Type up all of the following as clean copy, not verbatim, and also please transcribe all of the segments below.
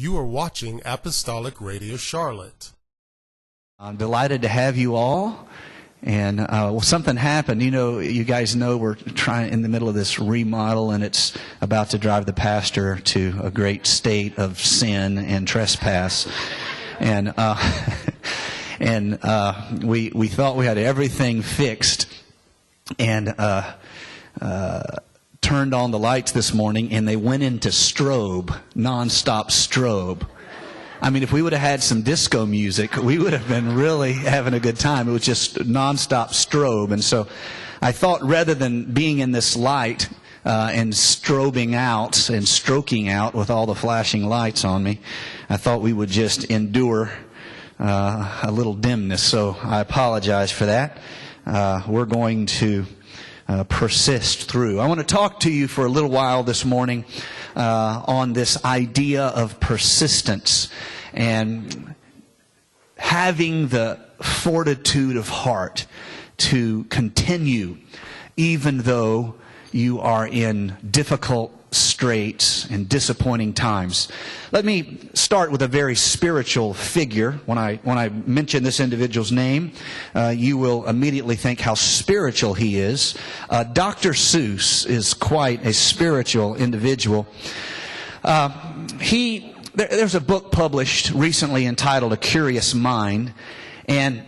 You are watching Apostolic Radio Charlotte. I'm delighted to have you all. And something happened. You guys know we're trying in the middle of this remodel, and it's about to drive the pastor to a great state of sin and trespass. And we thought we had everything fixed, and turned on the lights this morning, and they went into strobe, nonstop strobe. I mean, if we would have had some disco music, we would have been really having a good time. It was just nonstop strobe. And so I thought rather than being in this light and strobing out and stroking out with all the flashing lights on me, I thought we would just endure a little dimness. So I apologize for that. We're going to persist through. I want to talk to you for a little while this morning on this idea of persistence and having the fortitude of heart to continue even though you are in difficult straits and disappointing times. Let me start with a very spiritual figure. When I mention this individual's name, you will immediately think how spiritual he is. Dr. Seuss is quite a spiritual individual. There's a book published recently entitled A Curious Mind, and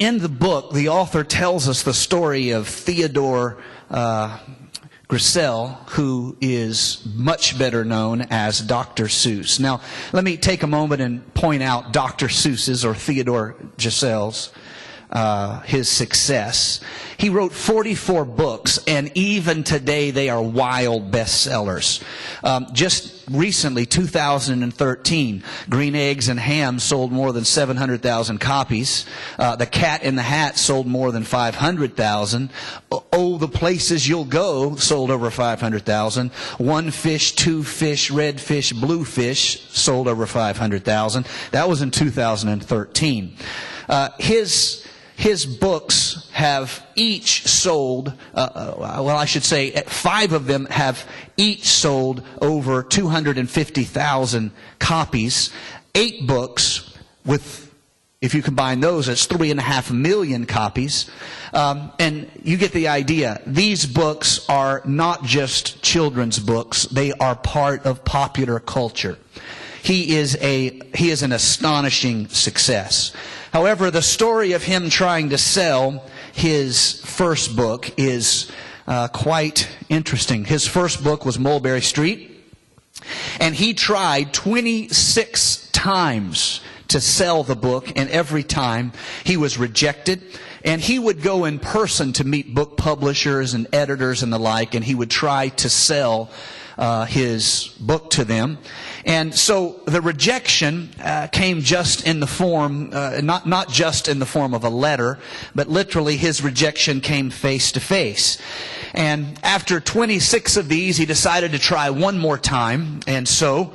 in the book, the author tells us the story of Theodore Grisel, who is much better known as Dr. Seuss. Now, let me take a moment and point out Dr. Seuss's, or Theodore Grisel's, his success. He wrote 44 books, and even today they are wild bestsellers. Just recently, 2013, Green Eggs and Ham sold more than 700,000 copies. The Cat in the Hat sold more than 500,000. Oh, The Places You'll Go sold over 500,000. One Fish, Two Fish, Red Fish, Blue Fish sold over 500,000. That was in 2013. His books have each sold, I should say 5 of them have each sold over 250,000 copies. 8 books, if you combine those, it's 3.5 million copies. And you get the idea. These books are not just children's books. They are part of popular culture. He is an astonishing success. However, the story of him trying to sell his first book is quite interesting. His first book was Mulberry Street, and he tried 26 times to sell the book, and every time he was rejected. And he would go in person to meet book publishers and editors and the like, and he would try to sell his book to them. And so the rejection came just in the form, not just in the form of a letter, but literally his rejection came face to face. And after 26 of these, he decided to try one more time. And so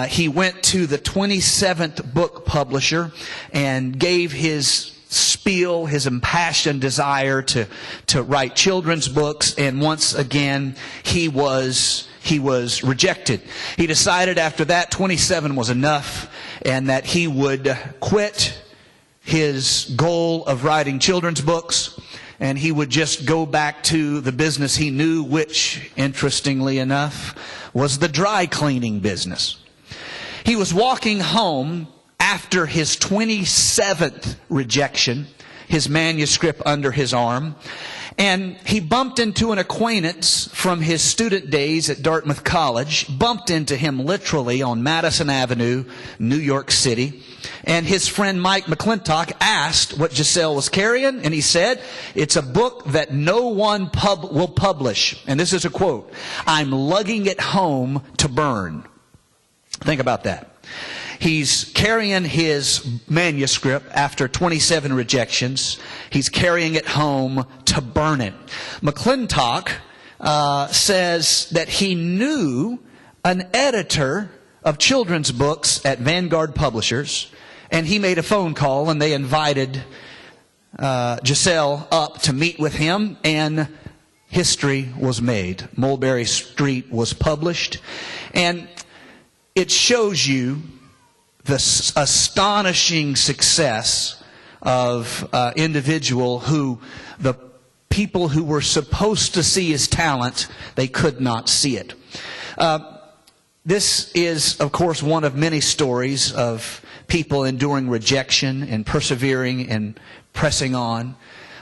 he went to the 27th book publisher and gave his spiel, his impassioned desire to write children's books. And once again, he was rejected. He decided after that 27 was enough, and that he would quit his goal of writing children's books, and he would just go back to the business he knew, which, interestingly enough, was the dry cleaning business. He was walking home after his 27th rejection, his manuscript under his arm, and he bumped into an acquaintance from his student days at Dartmouth College, bumped into him literally on Madison Avenue, New York City. And his friend Mike McClintock asked what Giselle was carrying, and he said, "It's a book that no one will publish." And this is a quote, "I'm lugging it home to burn." Think about that. He's carrying his manuscript after 27 rejections. He's carrying it home to burn it. McClintock says that he knew an editor of children's books at Vanguard Publishers, and he made a phone call, and they invited Giselle up to meet with him, and history was made. Mulberry Street was published, and it shows you the astonishing success of individual who the people who were supposed to see his talent, they could not see it. This is, of course, one of many stories of people enduring rejection and persevering and pressing on.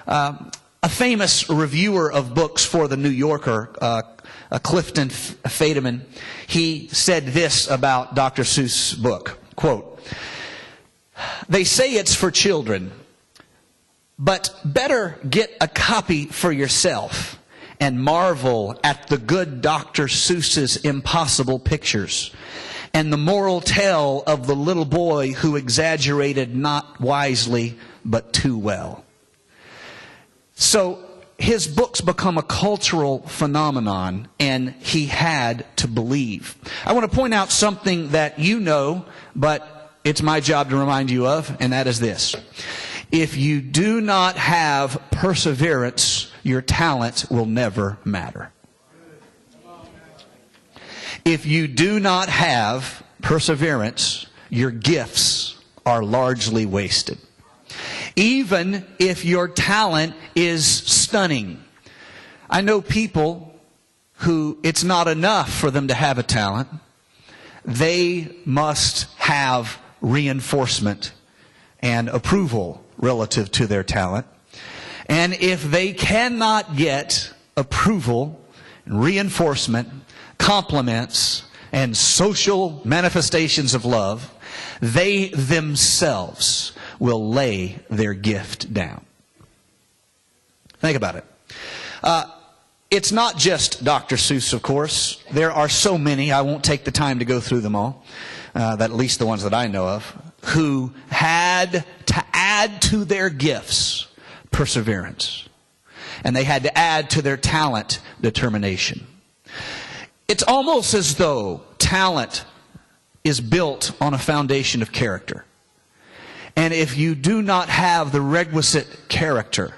A famous reviewer of books for the New Yorker, Clifton Fadiman, he said this about Dr. Seuss' book, quote, "They say it's for children, but better get a copy for yourself and marvel at the good Dr. Seuss's impossible pictures and the moral tale of the little boy who exaggerated not wisely but too well." So his books become a cultural phenomenon, and he had to believe. I want to point out something that you know, but it's my job to remind you of, and that is this. If you do not have perseverance, your talent will never matter. If you do not have perseverance, your gifts are largely wasted. Even if your talent is stunning. I know people who it's not enough for them to have a talent. They must have reinforcement and approval relative to their talent. And if they cannot get approval, reinforcement, compliments, and social manifestations of love, they themselves will lay their gift down. Think about it. It's not just Dr. Seuss, of course. There are so many, I won't take the time to go through them all, at least the ones that I know of, who had to add to their gifts perseverance. And they had to add to their talent determination. It's almost as though talent is built on a foundation of character. And if you do not have the requisite character,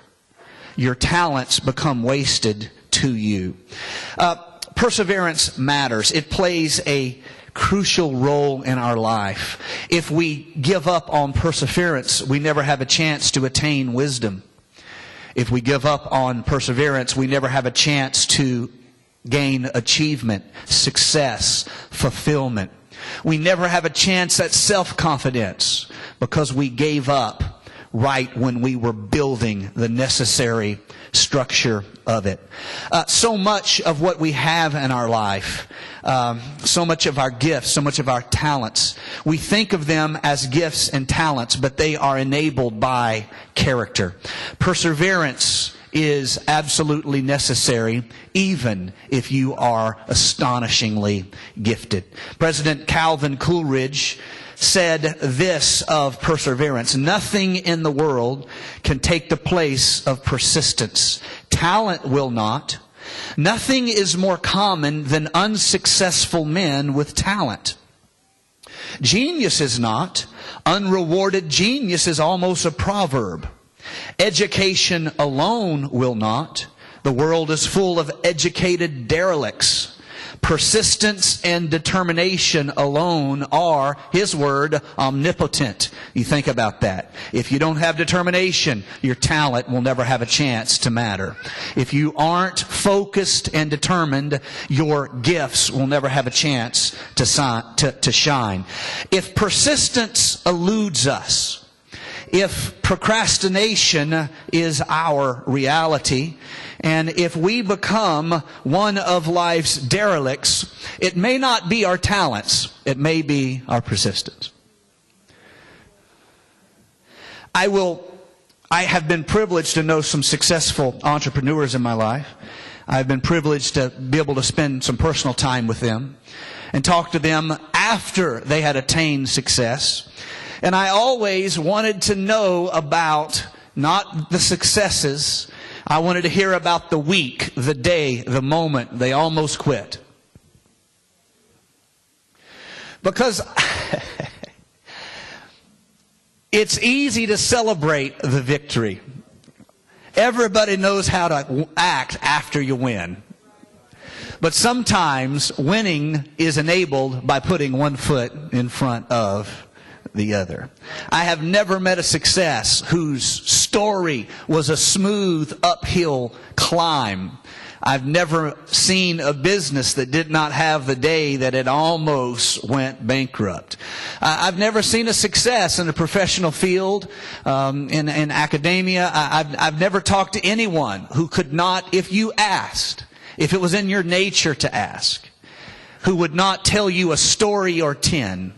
your talents become wasted to you. Perseverance matters. It plays a crucial role in our life. If we give up on perseverance, we never have a chance to attain wisdom. If we give up on perseverance, we never have a chance to gain achievement, success, fulfillment. We never have a chance at self-confidence because we gave up right when we were building the necessary structure of it. So much of what we have in our life, so much of our gifts, so much of our talents, we think of them as gifts and talents, but they are enabled by character. Perseverance is absolutely necessary, even if you are astonishingly gifted. President Calvin Coolidge said this of perseverance: "Nothing in the world can take the place of persistence. Talent will not. Nothing is more common than unsuccessful men with talent. Genius is not. Unrewarded genius is almost a proverb. Education alone will not. The world is full of educated derelicts. Persistence and determination alone are," his word, "omnipotent." You think about that. If you don't have determination, your talent will never have a chance to matter. If you aren't focused and determined, your gifts will never have a chance to shine. If persistence eludes us, if procrastination is our reality, and if we become one of life's derelicts, it may not be our talents, it may be our persistence. I have been privileged to know some successful entrepreneurs in my life. I've been privileged to be able to spend some personal time with them and talk to them after they had attained success. And I always wanted to know about not the successes. I wanted to hear about the week, the day, the moment they almost quit. Because it's easy to celebrate the victory. Everybody knows how to act after you win. But sometimes winning is enabled by putting one foot in front of the other. I have never met a success whose story was a smooth uphill climb. I've never seen a business that did not have the day that it almost went bankrupt. I've never seen a success in the professional field, in academia. I've never talked to anyone who could not, if you asked, if it was in your nature to ask, who would not tell you a story or 10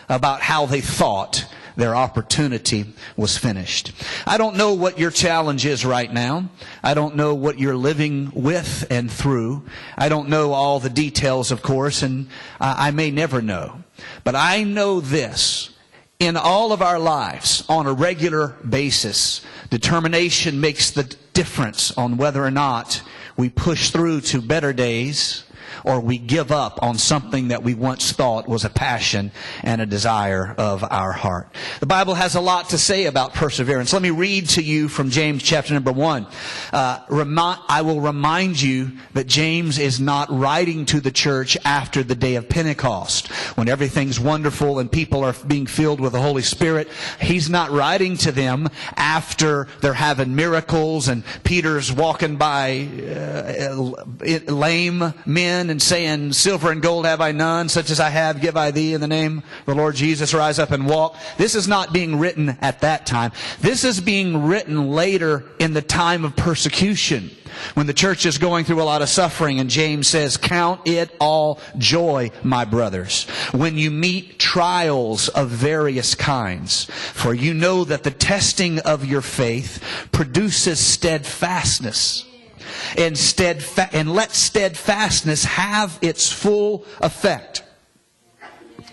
about how they thought their opportunity was finished. I don't know what your challenge is right now. I don't know what you're living with and through. I don't know all the details, of course, and I may never know. But I know this. In all of our lives, on a regular basis, determination makes the difference on whether or not we push through to better days or we give up on something that we once thought was a passion and a desire of our heart. The Bible has a lot to say about perseverance. Let me read to you from James chapter number 1. I will remind you that James is not writing to the church after the day of Pentecost, when everything's wonderful and people are being filled with the Holy Spirit. He's not writing to them after they're having miracles and Peter's walking by lame men and saying, silver and gold have I none, such as I have give I thee in the name of the Lord Jesus, rise up and walk. This is not being written at that time. This is being written later in the time of persecution, when the church is going through a lot of suffering. And James says, count it all joy, my brothers, when you meet trials of various kinds. For you know that the testing of your faith produces steadfastness. And let steadfastness have its full effect.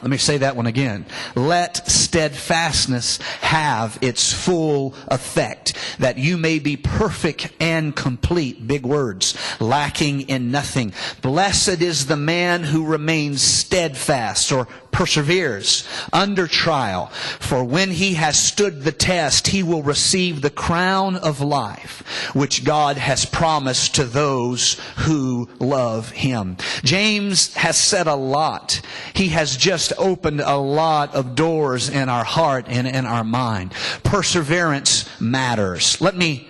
Let me say that one again. Let steadfastness have its full effect, that you may be perfect and complete. Big words. Lacking in nothing. Blessed is the man who remains steadfast, or perseveres under trial. For when he has stood the test, he will receive the crown of life, which God has promised to those who love him. James has said a lot. He has just opened a lot of doors in our heart and in our mind. Perseverance matters. Let me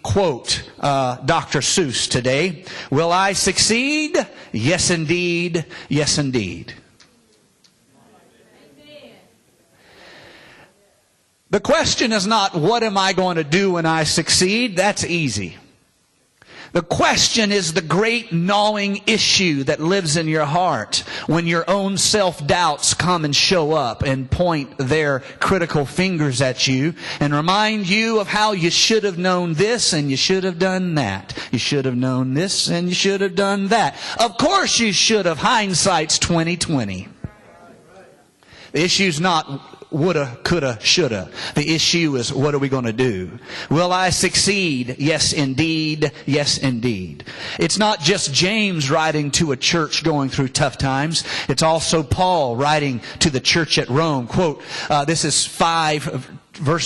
quote Dr. Seuss today. Will I succeed? Yes, indeed. Yes, indeed. The question is not, what am I going to do when I succeed? That's easy. The question is the great gnawing issue that lives in your heart when your own self-doubts come and show up and point their critical fingers at you and remind you of how you should have known this and you should have done that. You should have known this and you should have done that. Of course you should have. Hindsight's 20/20. The issue's not woulda, coulda, shoulda. The issue is, what are we going to do? Will I succeed? Yes, indeed. Yes, indeed. It's not just James writing to a church going through tough times. It's also Paul writing to the church at Rome. Quote, this is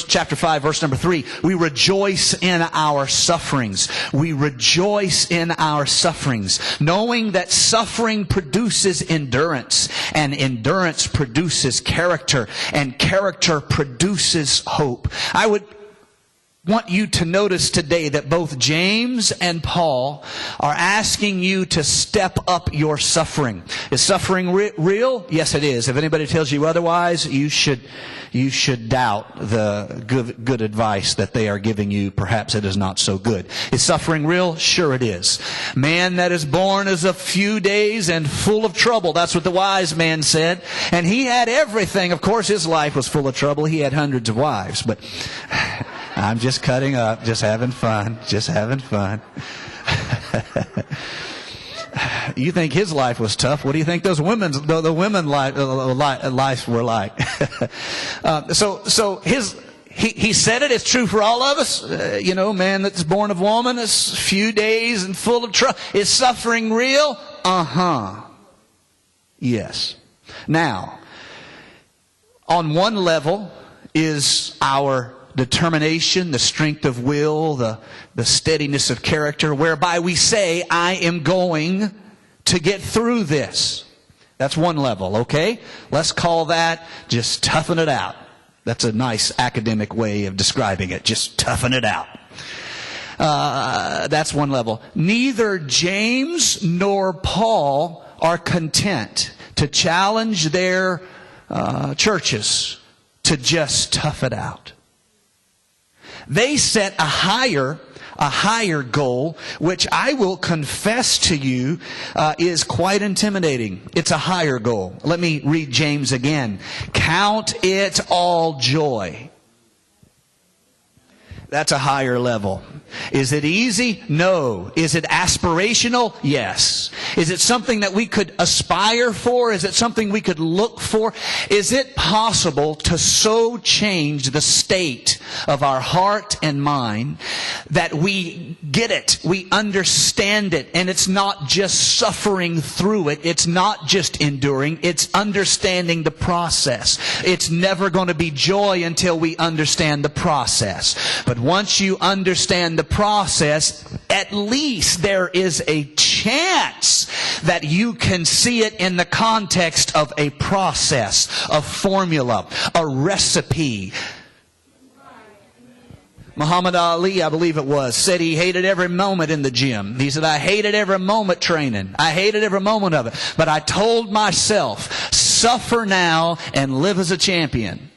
chapter 5, verse number 3. We rejoice in our sufferings. We rejoice in our sufferings, knowing that suffering produces endurance, and endurance produces character, and character produces hope. I would want you to notice today that both James and Paul are asking you to step up your suffering. Is suffering real? Yes, it is. If anybody tells you otherwise, you should doubt the good advice that they are giving you. Perhaps it is not so good. Is suffering real? Sure it is. Man that is born is a few days and full of trouble. That's what the wise man said. And he had everything. Of course, his life was full of trouble. He had hundreds of wives. But I'm just cutting up, just having fun, just having fun. You think his life was tough? What do you think those women's lives were like? He said it. It's true for all of us. Man that's born of woman is few days and full of trouble. Is suffering real? Yes. Now, on one level is our determination, the strength of will, the steadiness of character, whereby we say, I am going to get through this. That's one level, okay? Let's call that just toughing it out. That's a nice academic way of describing it. Just toughen it out. That's one level. Neither James nor Paul are content to challenge their churches to just tough it out. They set a higher goal, which I will confess to you is quite intimidating. It's a higher goal. Let me read James again. Count it all joy. That's a higher level. Is it easy? No. Is it aspirational? Yes. Is it something that we could aspire for? Is it something we could look for? Is it possible to so change the state of our heart and mind that we get it, we understand it, and it's not just suffering through it, it's not just enduring, it's understanding the process. It's never going to be joy until we understand the process. But once you understand the process, at least there is a chance that you can see it in the context of a process, a formula, a recipe. Muhammad Ali, I believe it was, said he hated every moment in the gym. He said, I hated every moment training. I hated every moment of it. But I told myself, suffer now and live as a champion.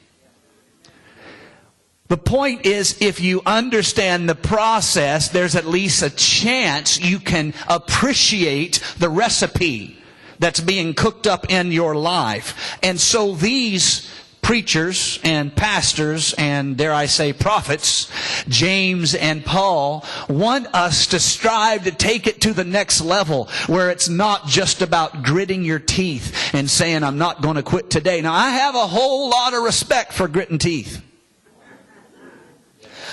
The point is, if you understand the process, there's at least a chance you can appreciate the recipe that's being cooked up in your life. And so these preachers and pastors and, dare I say, prophets, James and Paul, want us to strive to take it to the next level where it's not just about gritting your teeth and saying, I'm not going to quit today. Now, I have a whole lot of respect for gritting teeth.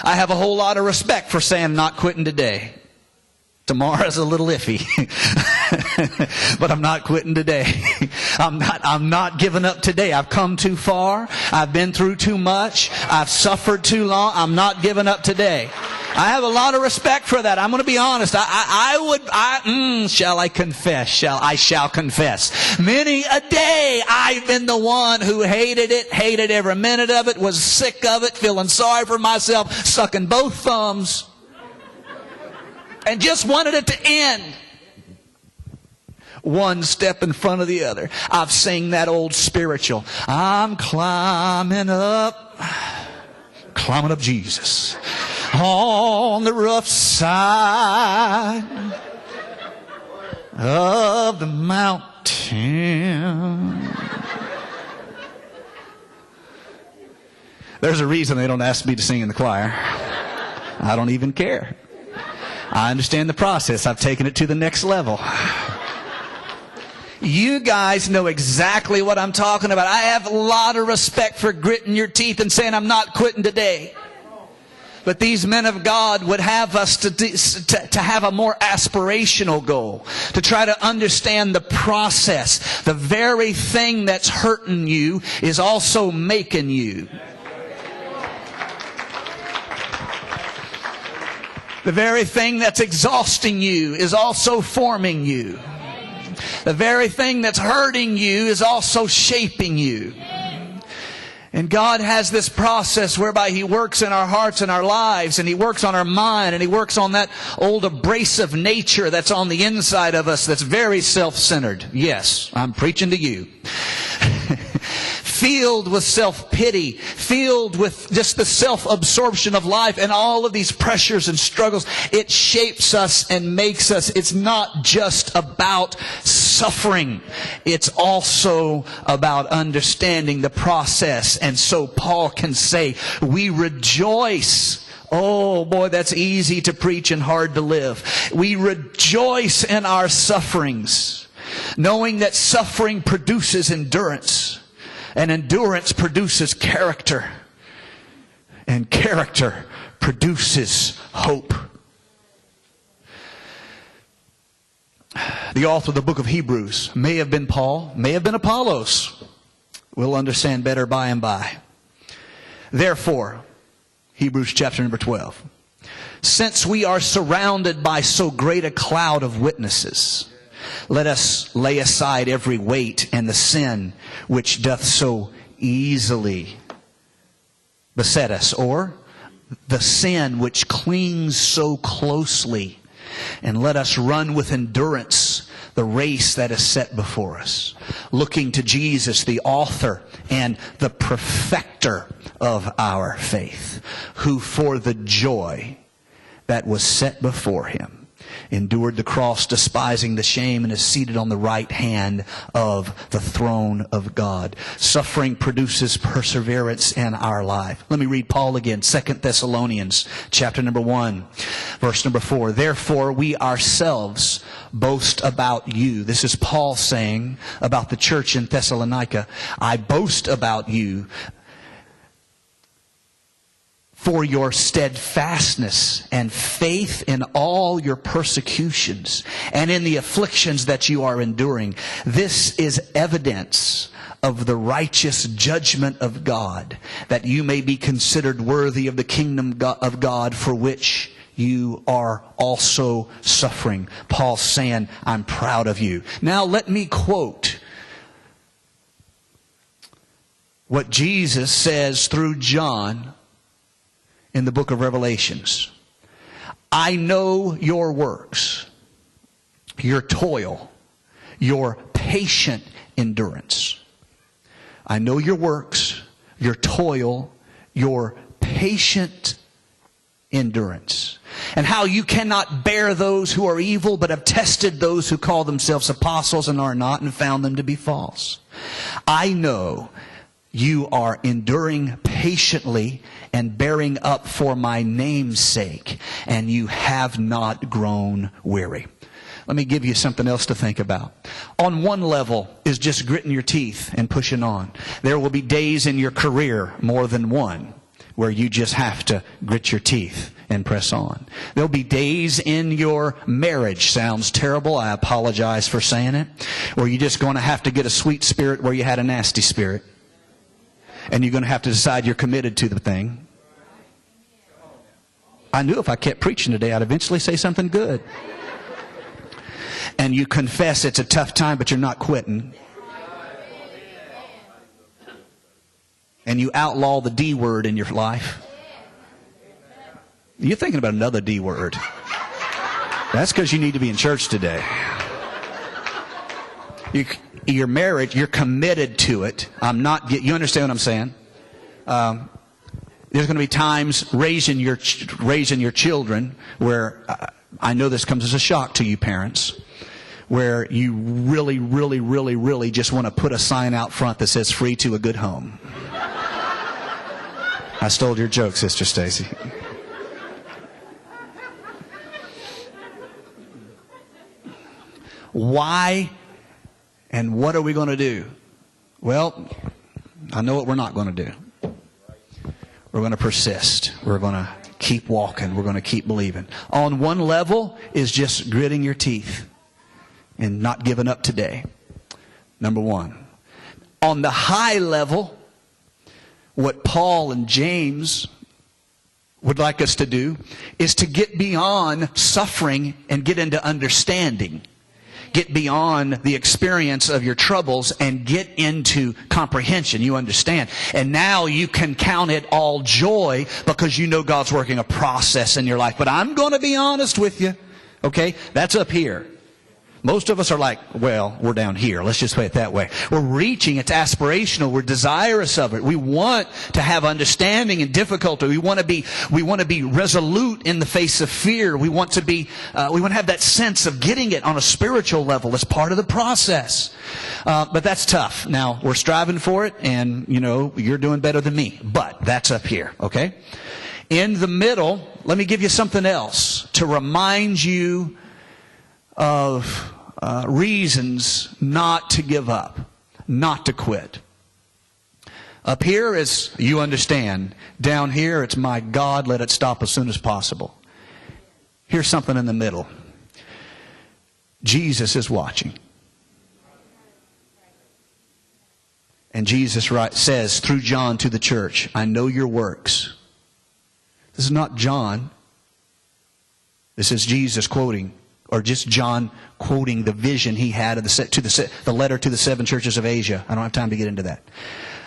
I have a whole lot of respect for saying not quitting today. Tomorrow's a little iffy. But I'm not quitting today. I'm not giving up today. I've come too far. I've been through too much. I've suffered too long. I'm not giving up today. I have a lot of respect for that. I'm going to be honest. Shall I confess? I shall confess. Many a day I've been the one who hated it, hated every minute of it, was sick of it, feeling sorry for myself, sucking both thumbs, and just wanted it to end. One step in front of the other. I've sang that old spiritual. I'm climbing up Jesus on the rough side of the mountain. There's a reason they don't ask me to sing in the choir. I don't even care. I understand the process. I've taken it to the next level. You guys know exactly what I'm talking about. I have a lot of respect for gritting your teeth and saying, I'm not quitting today. But these men of God would have us to have a more aspirational goal, to try to understand the process. The very thing that's hurting you is also making you. The very thing that's exhausting you is also forming you. The very thing that's hurting you is also shaping you. And God has this process whereby He works in our hearts and our lives, and He works on our mind, and He works on that old abrasive nature that's on the inside of us that's very self-centered. Yes, I'm preaching to you. Filled with self-pity, filled with just the self-absorption of life and all of these pressures and struggles. It shapes us and makes us. It's not just about suffering. It's also about understanding the process. And so Paul can say, we rejoice. Oh boy, that's easy to preach and hard to live. We rejoice in our sufferings, knowing that suffering produces endurance. And endurance produces character. And character produces hope. The author of the book of Hebrews may have been Paul, may have been Apollos. We'll understand better by and by. Therefore, Hebrews chapter number 12. Since we are surrounded by so great a cloud of witnesses, Let us lay aside every weight and the sin which doth so easily beset us, or the sin which clings so closely, and let us run with endurance the race that is set before us, looking to Jesus, the author and the perfecter of our faith, who for the joy that was set before him endured the cross, despising the shame, and is seated on the right hand of the throne of God. Suffering produces perseverance in our life. Let me read Paul again. 2 Thessalonians chapter number 1, verse number 4. Therefore we ourselves boast about you. This is Paul saying about the church in Thessalonica. I boast about you for your steadfastness and faith in all your persecutions and in the afflictions that you are enduring. This is evidence of the righteous judgment of God, that you may be considered worthy of the kingdom of God, for which you are also suffering. Paul's saying, I'm proud of you. Now let me quote what Jesus says through John in the book of Revelations. I know your works, your toil, your patient endurance. I know your works, your toil, your patient endurance, and how you cannot bear those who are evil, but have tested those who call themselves apostles and are not, and found them to be false. I know you are enduring patiently and bearing up for my name's sake, and you have not grown weary. Let me give you something else to think about. On one level is just gritting your teeth and pushing on. There will be days in your career, more than one, where you just have to grit your teeth and press on. There'll be days in your marriage, sounds terrible, I apologize for saying it, where you're just going to have to get a sweet spirit where you had a nasty spirit. And you're going to have to decide you're committed to the thing. I knew if I kept preaching today, I'd eventually say something good. And you confess it's a tough time, but you're not quitting. And you outlaw the D word in your life. You're thinking about another D word. That's because you need to be in church today. Your marriage, you're committed to it. You understand what I'm saying? There's going to be times raising your children where, I know this comes as a shock to you parents, where you really, really, really, really just want to put a sign out front that says free to a good home. I stole your joke, Sister Stacy. Why and what are we going to do? Well, I know what we're not going to do. We're going to persist. We're going to keep walking. We're going to keep believing. On one level is just gritting your teeth and not giving up today. Number one. On the high level, what Paul and James would like us to do is to get beyond suffering and get into understanding. Get beyond the experience of your troubles and get into comprehension. You understand. And now you can count it all joy because you know God's working a process in your life. But I'm going to be honest with you. Okay? That's up here. Most of us are like, well, we're down here. Let's just put it that way. We're reaching. It's aspirational. We're desirous of it. We want to have understanding in difficulty. We want to be resolute in the face of fear. We want to have that sense of getting it on a spiritual level as part of the process. But that's tough. Now, we're striving for it, and, you're doing better than me. But that's up here, okay? In the middle, let me give you something else to remind you of reasons not to give up, not to quit. Up here is, you understand. Down here, it's, my God, let it stop as soon as possible. Here's something in the middle. Jesus is watching. And Jesus says through John to the church, I know your works. This is not John. This is Jesus quoting Or just John quoting the vision he had of the letter to the 7 churches of Asia? I don't have time to get into that.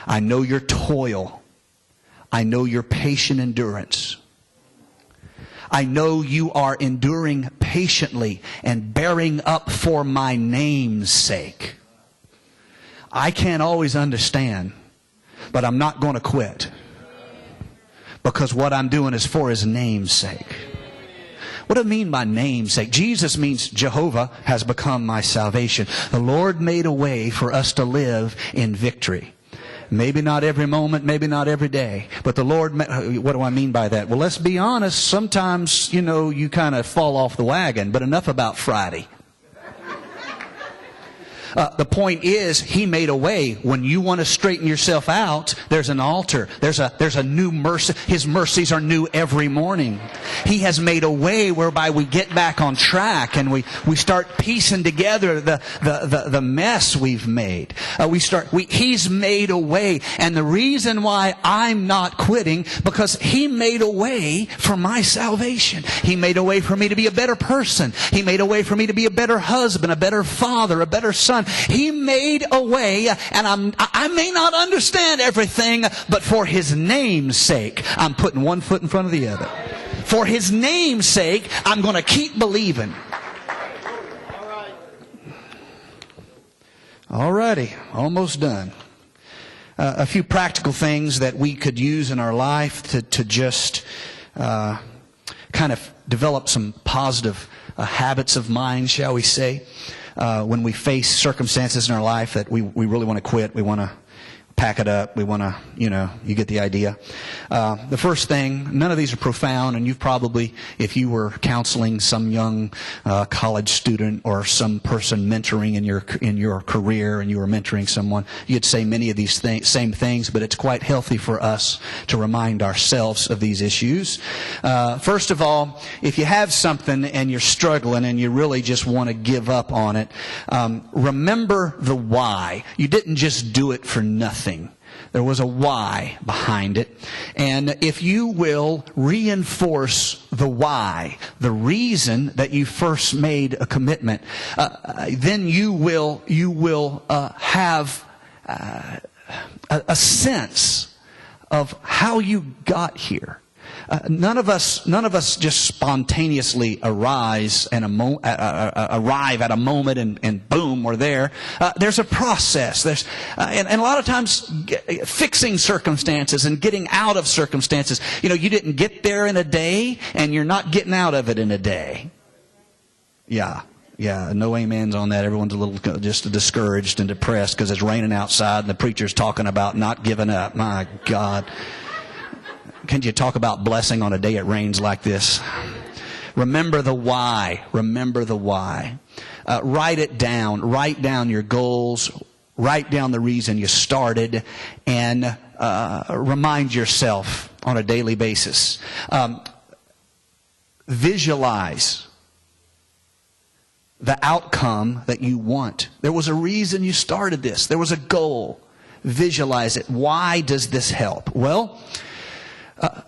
I know your toil. I know your patient endurance. I know you are enduring patiently and bearing up for my name's sake. I can't always understand, but I'm not going to quit. Because what I'm doing is for His name's sake. What do I mean by namesake? Jesus means Jehovah has become my salvation. The Lord made a way for us to live in victory. Maybe not every moment, maybe not every day. But the Lord, what do I mean by that? Well, let's be honest. Sometimes, you kind of fall off the wagon. But enough about Friday. The point is, He made a way. When you want to straighten yourself out, there's an altar. There's a new mercy. His mercies are new every morning. He has made a way whereby we get back on track and we start piecing together the mess we've made. He's made a way. And the reason why I'm not quitting, because He made a way for my salvation. He made a way for me to be a better person. He made a way for me to be a better husband, a better father, a better son. He made a way, and I may not understand everything, but for His name's sake, I'm putting one foot in front of the other. For His name's sake, I'm going to keep believing. All righty, almost done. A few practical things that we could use in our life to just kind of develop some positive habits of mind, shall we say. When we face circumstances in our life that we really want to quit, we want to pack it up, we want to, you get the idea. The first thing, none of these are profound, and you've probably, if you were counseling some young college student or some person mentoring in your career and you were mentoring someone, you'd say many of these same things, but it's quite healthy for us to remind ourselves of these issues. First of all, if you have something and you're struggling and you really just want to give up on it, remember the why. You didn't just do it for nothing. There was a why behind it. And if you will reinforce the why, the reason that you first made a commitment, then you will have a sense of how you got here. None of us just spontaneously arrive at a moment and boom, we're there. There's a process. And a lot of times fixing circumstances and getting out of circumstances. You didn't get there in a day, and you're not getting out of it in a day. Yeah, no amens on that. Everyone's a little just discouraged and depressed because it's raining outside and the preacher's talking about not giving up. My God. Can you talk about blessing on a day it rains like this? Remember the why. Remember the why. Write it down. Write down your goals. Write down the reason you started. And remind yourself on a daily basis. Visualize the outcome that you want. There was a reason you started this. There was a goal. Visualize it. Why does this help? Well,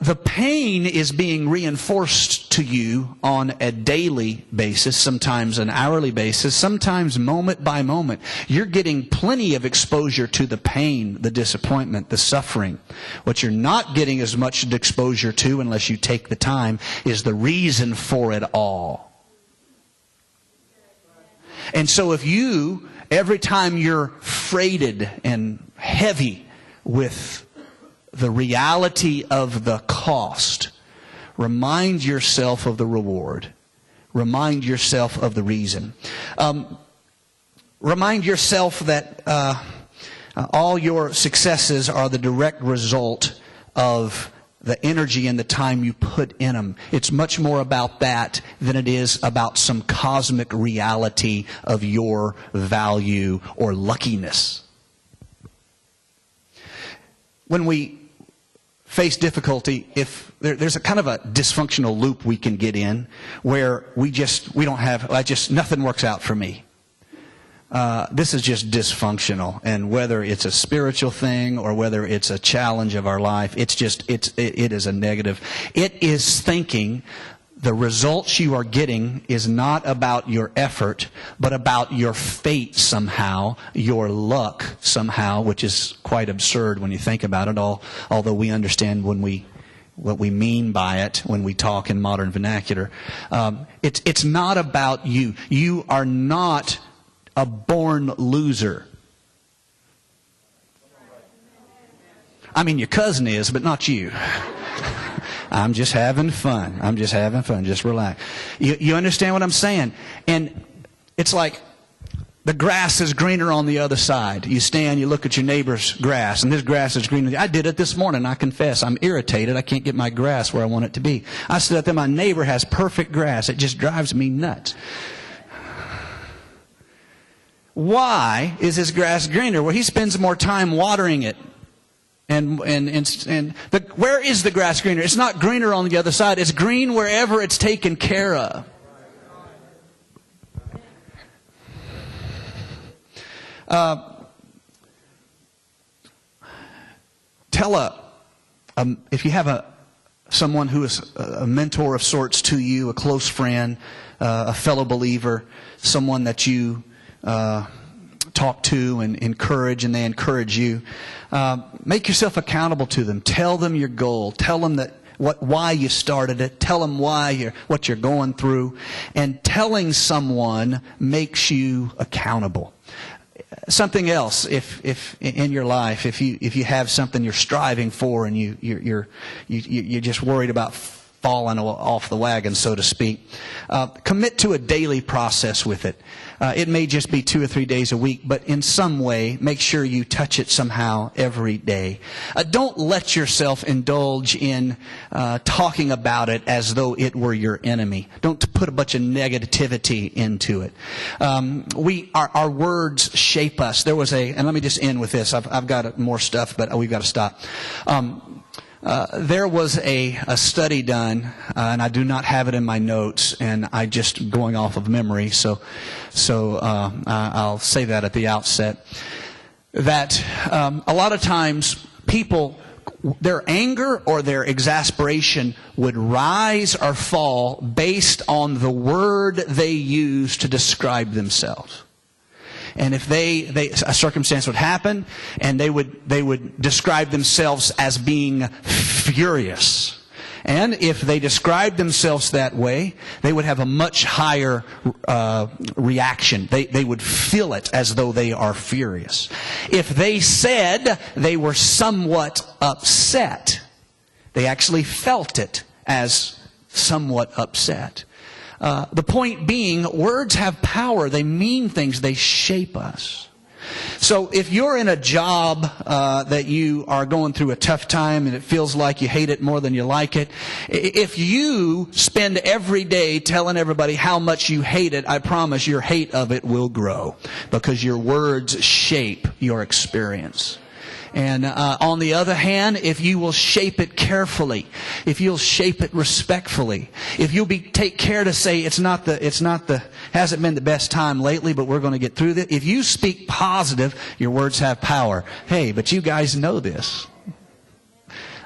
the pain is being reinforced to you on a daily basis, sometimes an hourly basis, sometimes moment by moment. You're getting plenty of exposure to the pain, the disappointment, the suffering. What you're not getting as much exposure to, unless you take the time, is the reason for it all. And so if you, every time you're freighted and heavy with the reality of the cost, remind yourself of the reward. Remind yourself of the reason. Remind yourself that all your successes are the direct result of the energy and the time you put in them. It's much more about that than it is about some cosmic reality of your value or luckiness. When we face difficulty, if there's a kind of a dysfunctional loop we can get in where nothing works out for me. This is just dysfunctional, and whether it's a spiritual thing or whether it's a challenge of our life, it is a negative. It is thinking the results you are getting is not about your effort, but about your fate somehow, your luck somehow, which is quite absurd when you think about it, although we understand what we mean by it when we talk in modern vernacular. It's not about you. You are not a born loser. I mean, your cousin is, but not you. I'm just having fun. Just relax. You understand what I'm saying? And it's like the grass is greener on the other side. You stand, you look at your neighbor's grass, and this grass is greener. I did it this morning, I confess. I'm irritated. I can't get my grass where I want it to be. I stood up there, my neighbor has perfect grass. It just drives me nuts. Why is his grass greener? Well, he spends more time watering it. And where is the grass greener? It's not greener on the other side. It's green wherever it's taken care of. If you have someone who is a mentor of sorts to you, a close friend, a fellow believer, someone that you talk to and encourage, and they encourage you, make yourself accountable to them. Tell them your goal. Tell them why you started it. Tell them what you're going through. And telling someone makes you accountable. Something else, if in your life, if you have something you're striving for and you're just worried about falling off the wagon, so to speak, commit to a daily process with it. It may just be 2 or 3 days a week, but in some way, make sure you touch it somehow every day. Don't let yourself indulge in talking about it as though it were your enemy. Don't put a bunch of negativity into it. Our words shape us. And let me just end with this. I've got more stuff, but we've got to stop. There was a study done, and I do not have it in my notes, and I just going off of memory, so I'll say that at the outset, that a lot of times people, their anger or their exasperation would rise or fall based on the word they use to describe themselves. And if a circumstance would happen, and they would describe themselves as being furious. And if they described themselves that way, they would have a much higher reaction. They would feel it as though they are furious. If they said they were somewhat upset, they actually felt it as somewhat upset. The point being, words have power. They mean things. They shape us. So if you're in a job that you are going through a tough time and it feels like you hate it more than you like it, if you spend every day telling everybody how much you hate it, I promise your hate of it will grow, because your words shape your experience. And on the other hand, if you will shape it carefully, if you'll shape it respectfully, if you'll take care to say hasn't been the best time lately, but we're going to get through this. If you speak positive, your words have power. Hey, but you guys know this.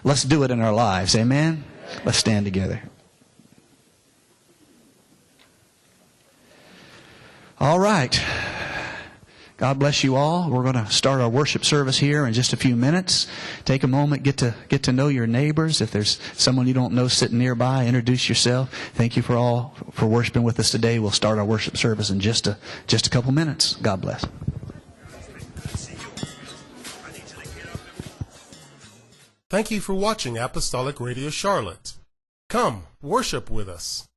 Let's do it in our lives. Amen? Let's stand together. All right. God bless you all. We're going to start our worship service here in just a few minutes. Take a moment, get to know your neighbors. If there's someone you don't know sitting nearby, introduce yourself. Thank you for worshiping with us today. We'll start our worship service in just a couple minutes. God bless. Thank you for watching Apostolic Radio Charlotte. Come, worship with us.